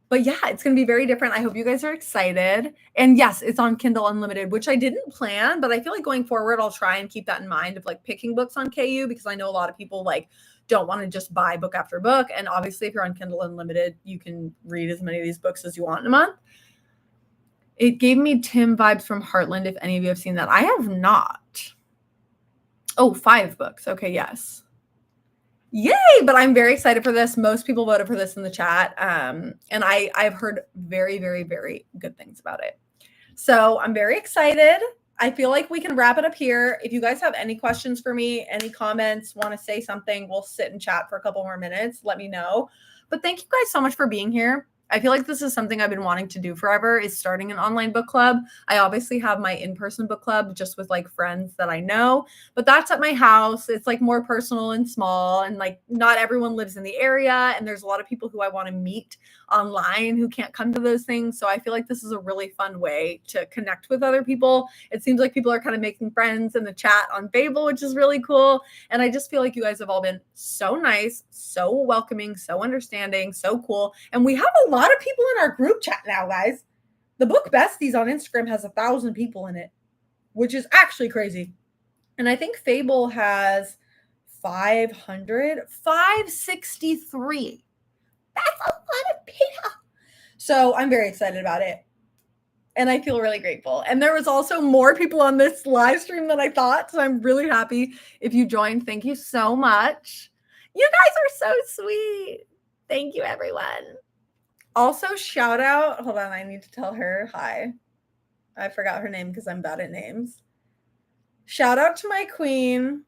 But yeah, it's going to be very different. I hope you guys are excited. And yes, it's on Kindle Unlimited, which I didn't plan, but I feel like going forward, I'll try and keep that in mind of like picking books on KU, because I know a lot of people like don't want to just buy book after book. And obviously, if you're on Kindle Unlimited, you can read as many of these books as you want in a month. It gave me Tim vibes from Heartland, if any of you have seen that. I have not. Oh, 5 books. Okay, yes. Yay! But I'm very excited for this. Most people voted for this in the chat. And I've heard very, very, very good things about it. So I'm very excited. I feel like we can wrap it up here. If you guys have any questions for me, any comments, want to say something, we'll sit and chat for a couple more minutes. Let me know. But thank you guys so much for being here. I feel like this is something I've been wanting to do forever, is starting an online book club. I obviously have my in-person book club just with like friends that I know, but that's at my house. It's like more personal and small, and like not everyone lives in the area. And there's a lot of people who I want to meet online who can't come to those things. So I feel like this is a really fun way to connect with other people. It seems like people are kind of making friends in the chat on Fable, which is really cool. And I just feel like you guys have all been so nice, so welcoming, so understanding, so cool. And we have a lot of people in our group chat now, guys. The Book Besties on Instagram has 1,000 people in it, which is actually crazy. And I think Fable has 563. That's a lot of people. So I'm very excited about it. And I feel really grateful. And there was also more people on this live stream than I thought. So I'm really happy if you joined. Thank you so much. You guys are so sweet. Thank you, everyone. Also, shout out. Hold on. I need to tell her hi. I forgot her name because I'm bad at names. Shout out to my queen,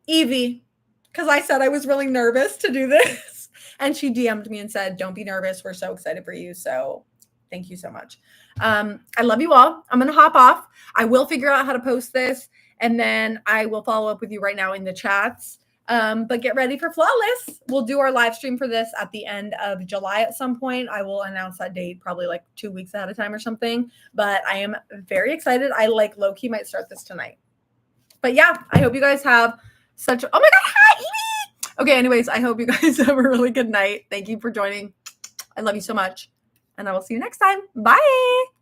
Evie, because I said I was really nervous to do this. And she DM'd me and said, don't be nervous. We're so excited for you. So thank you so much. I love you all. I'm going to hop off. I will figure out how to post this, and then I will follow up with you right now in the chats. But get ready for Flawless. We'll do our live stream for this at the end of July at some point. I will announce that date probably like 2 weeks ahead of time or something. But I am very excited. I like low-key might start this tonight. But yeah, I hope you guys have such. Oh my God, hi, Evie! Okay, anyways, I hope you guys have a really good night. Thank you for joining. I love you so much. And I will see you next time. Bye.